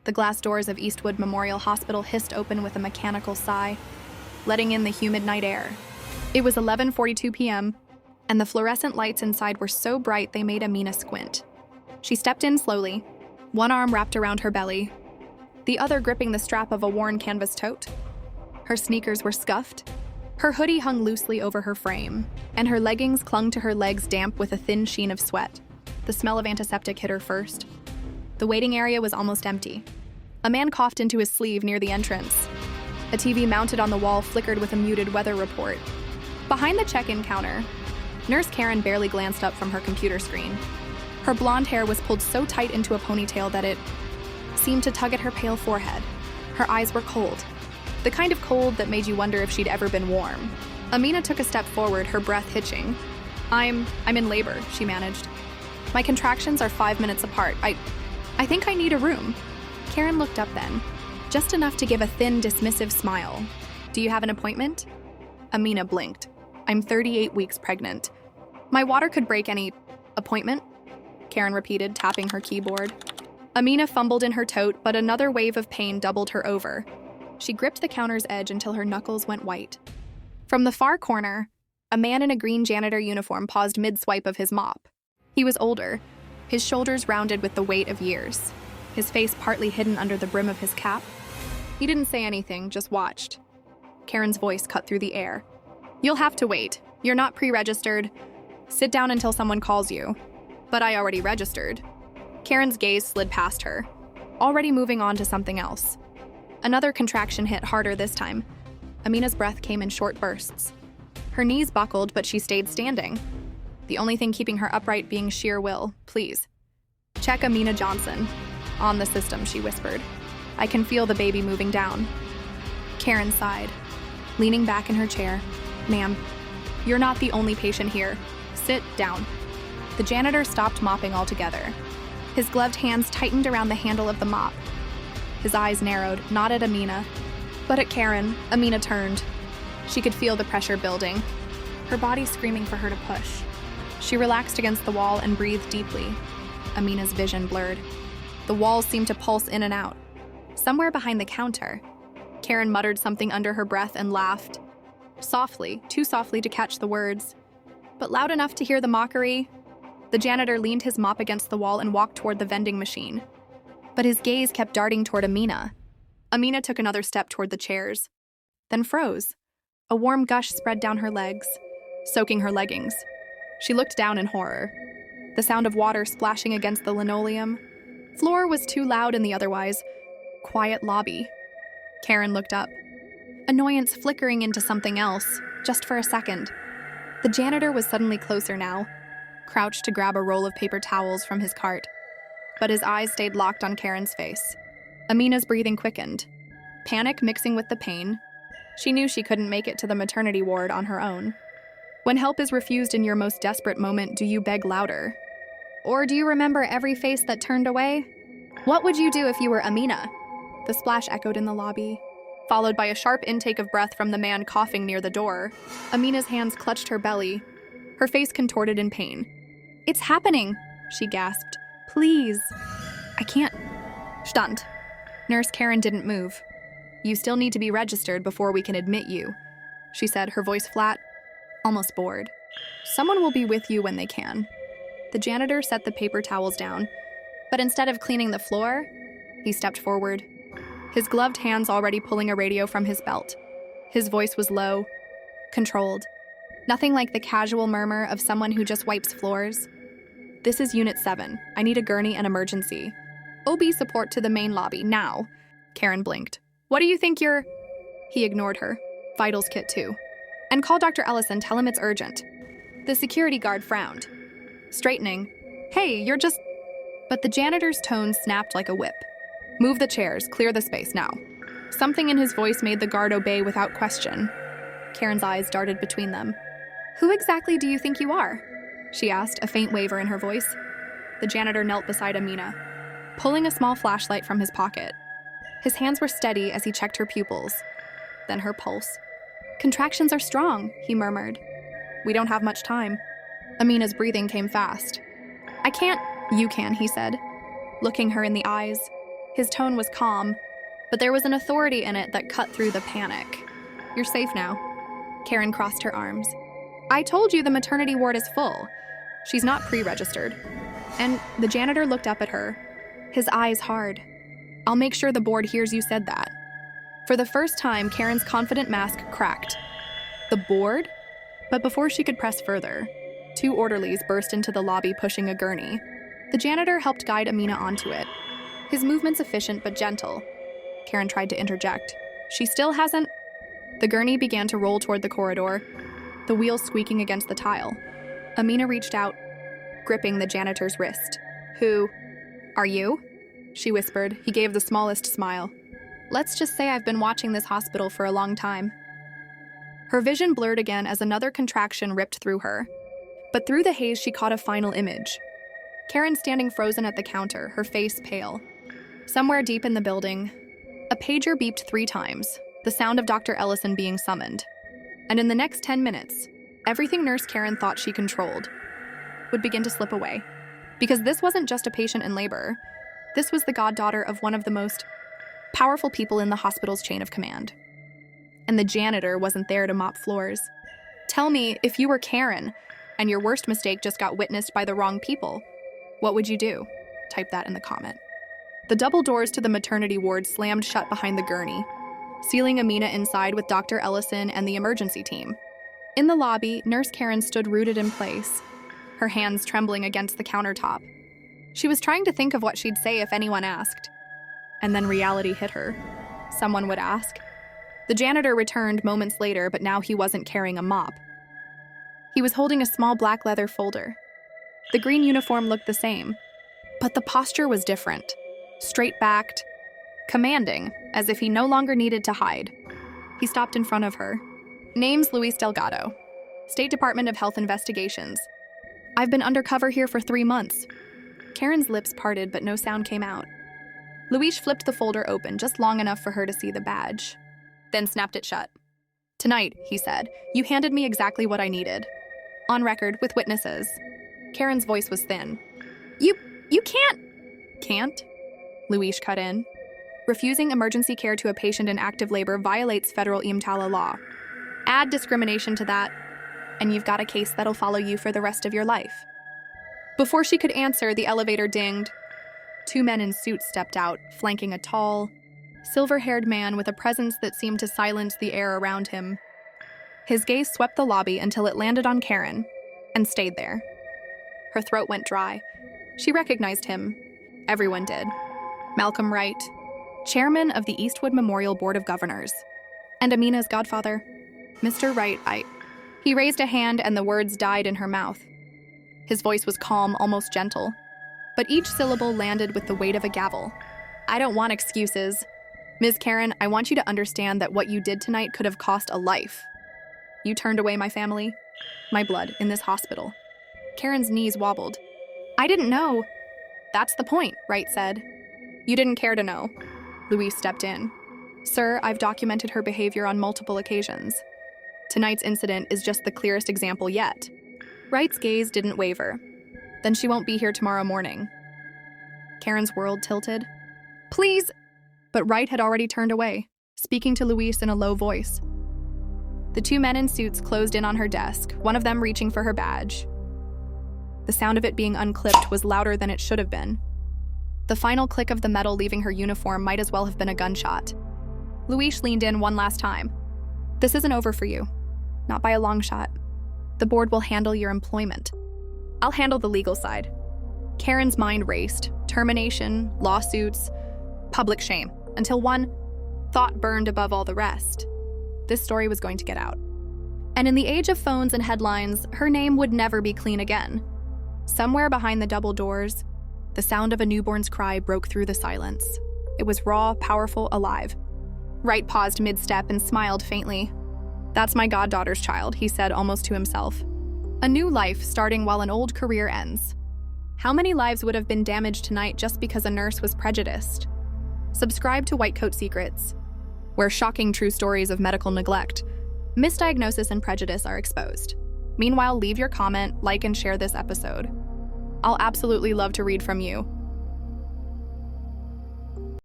The glass doors of Eastwood Memorial Hospital hissed open with a mechanical sigh, letting in the humid night air. It was 11:42 p.m., and the fluorescent lights inside were so bright they made Amina squint. She stepped in slowly, one arm wrapped around her belly, the other gripping the strap of a worn canvas tote. Her sneakers were scuffed, her hoodie hung loosely over her frame, and her leggings clung to her legs damp with a thin sheen of sweat. The smell of antiseptic hit her first. The waiting area was almost empty. A man coughed into his sleeve near the entrance. A TV mounted on the wall flickered with a muted weather report. Behind the check-in counter, Nurse Karen barely glanced up from her computer screen. Her blonde hair was pulled so tight into a ponytail that it seemed to tug at her pale forehead. Her eyes were cold, the kind of cold that made you wonder if she'd ever been warm. Amina took a step forward, her breath hitching. I'm in labor, she managed. My contractions are 5 minutes apart. I think I need a room. Karen looked up then, just enough to give a thin, dismissive smile. Do you have an appointment? Amina blinked. I'm 38 weeks pregnant. My water could break any appointment? Karen repeated, tapping her keyboard. Amina fumbled in her tote, but another wave of pain doubled her over. She gripped the counter's edge until her knuckles went white. From the far corner, a man in a green janitor uniform paused mid-swipe of his mop. He was older, his shoulders rounded with the weight of years, his face partly hidden under the brim of his cap. He didn't say anything, just watched. Karen's voice cut through the air. You'll have to wait. You're not pre-registered. Sit down until someone calls you. But I already registered. Karen's gaze slid past her, already moving on to something else. Another contraction hit harder this time. Amina's breath came in short bursts. Her knees buckled, but she stayed standing. The only thing keeping her upright being sheer will. Please. Check Amina Johnson. On the system, she whispered. I can feel the baby moving down. Karen sighed, leaning back in her chair. Ma'am, you're not the only patient here. Sit down. The janitor stopped mopping altogether. His gloved hands tightened around the handle of the mop. His eyes narrowed, not at Amina, but at Karen. Amina turned. She could feel the pressure building, her body screaming for her to push. She relaxed against the wall and breathed deeply. Amina's vision blurred. The walls seemed to pulse in and out. Somewhere behind the counter, Karen muttered something under her breath and laughed. Softly, too softly to catch the words, but loud enough to hear the mockery. The janitor leaned his mop against the wall and walked toward the vending machine. But his gaze kept darting toward Amina. Amina took another step toward the chairs, then froze. A warm gush spread down her legs, soaking her leggings. She looked down in horror. The sound of water splashing against the linoleum. Floor was too loud in the otherwise quiet lobby. Karen looked up, annoyance flickering into something else, just for a second. The janitor was suddenly closer now, crouched to grab a roll of paper towels from his cart. But his eyes stayed locked on Karen's face. Amina's breathing quickened, panic mixing with the pain. She knew she couldn't make it to the maternity ward on her own. When help is refused in your most desperate moment, do you beg louder? Or do you remember every face that turned away? What would you do if you were Amina? The splash echoed in the lobby, followed by a sharp intake of breath from the man coughing near the door. Amina's hands clutched her belly, her face contorted in pain. It's happening, she gasped. Please. I can't. Stunned. Nurse Karen didn't move. You still need to be registered before we can admit you, she said, her voice flat, almost bored. Someone will be with you when they can. The janitor set the paper towels down, but instead of cleaning the floor, he stepped forward, his gloved hands already pulling a radio from his belt. His voice was low, controlled, nothing like the casual murmur of someone who just wipes floors. This is Unit 7. I need a gurney and emergency. OB support to the main lobby, now. Karen blinked. What do you think you're... He ignored her. Vitals kit too. And call Dr. Ellison, tell him it's urgent. The security guard frowned, straightening. Hey, you're just... But the janitor's tone snapped like a whip. Move the chairs, clear the space now. Something in his voice made the guard obey without question. Karen's eyes darted between them. Who exactly do you think you are? She asked, a faint waver in her voice. The janitor knelt beside Amina, pulling a small flashlight from his pocket. His hands were steady as he checked her pupils, then her pulse. Contractions are strong, he murmured. We don't have much time. Amina's breathing came fast. I can't. You can, he said, looking her in the eyes. His tone was calm, but there was an authority in it that cut through the panic. "You're safe now." Karen crossed her arms. "I told you the maternity ward is full. She's not pre-registered." And the janitor looked up at her, his eyes hard. "I'll make sure the board hears you said that." For the first time, Karen's confident mask cracked. The board? But before she could press further, 2 orderlies burst into the lobby pushing a gurney. The janitor helped guide Amina onto it, his movements efficient but gentle. Karen tried to interject. "She still hasn't..." The gurney began to roll toward the corridor, the wheels squeaking against the tile. Amina reached out, gripping the janitor's wrist. "Who are you?" she whispered. He gave the smallest smile. "Let's just say I've been watching this hospital for a long time." Her vision blurred again as another contraction ripped through her. But through the haze, she caught a final image. Karen standing frozen at the counter, her face pale. Somewhere deep in the building, a pager beeped 3 times, the sound of Dr. Ellison being summoned. And in the next 10 minutes, everything Nurse Karen thought she controlled would begin to slip away. Because this wasn't just a patient in labor. This was the goddaughter of one of the most powerful people in the hospital's chain of command. And the janitor wasn't there to mop floors. Tell me, if you were Karen, and your worst mistake just got witnessed by the wrong people, what would you do? Type that in the comment. The double doors to the maternity ward slammed shut behind the gurney, sealing Amina inside with Dr. Ellison and the emergency team. In the lobby, Nurse Karen stood rooted in place, her hands trembling against the countertop. She was trying to think of what she'd say if anyone asked. And then reality hit her. Someone would ask. The janitor returned moments later, but now he wasn't carrying a mop. He was holding a small black leather folder. The green uniform looked the same, but the posture was different. Straight-backed, commanding, as if he no longer needed to hide. He stopped in front of her. "Name's Luis Delgado, State Department of Health Investigations. I've been undercover here for 3 months." Karen's lips parted, but no sound came out. Luis flipped the folder open just long enough for her to see the badge, then snapped it shut. "Tonight," he said, "you handed me exactly what I needed. On record, with witnesses." Karen's voice was thin. You can't..." "Can't?" Luis cut in. "Refusing emergency care to a patient in active labor violates federal EMTALA law. Add discrimination to that, and you've got a case that'll follow you for the rest of your life." Before she could answer, the elevator dinged. 2 men in suits stepped out, flanking a tall, silver-haired man with a presence that seemed to silence the air around him. His gaze swept the lobby until it landed on Karen, and stayed there. Her throat went dry. She recognized him. Everyone did. Malcolm Wright, chairman of the Eastwood Memorial Board of Governors, and Amina's godfather. "Mr. Wright, He raised a hand and the words died in her mouth. His voice was calm, almost gentle, but each syllable landed with the weight of a gavel. "I don't want excuses. Ms. Karen, I want you to understand that what you did tonight could have cost a life. You turned away my family, my blood, in this hospital." Karen's knees wobbled. "I didn't know." "That's the point," Wright said. "You didn't care to know." Luis stepped in. "Sir, I've documented her behavior on multiple occasions. Tonight's incident is just the clearest example yet." Wright's gaze didn't waver. "Then she won't be here tomorrow morning." Karen's world tilted. "Please!" But Wright had already turned away, speaking to Luis in a low voice. The 2 men in suits closed in on her desk, one of them reaching for her badge. The sound of it being unclipped was louder than it should have been. The final click of the metal leaving her uniform might as well have been a gunshot. Luis leaned in one last time. "This isn't over for you. Not by a long shot. The board will handle your employment. I'll handle the legal side." Karen's mind raced. Termination, lawsuits, public shame, until one thought burned above all the rest. This story was going to get out. And in the age of phones and headlines, her name would never be clean again. Somewhere behind the double doors, the sound of a newborn's cry broke through the silence. It was raw, powerful, alive. Wright paused mid-step and smiled faintly. "That's my goddaughter's child," he said almost to himself. "A new life starting while an old career ends." How many lives would have been damaged tonight just because a nurse was prejudiced? Subscribe to Whitecoatsecrets, where shocking true stories of medical neglect, misdiagnosis, and prejudice are exposed. Meanwhile, leave your comment, like, and share this episode. I'll absolutely love to read from you.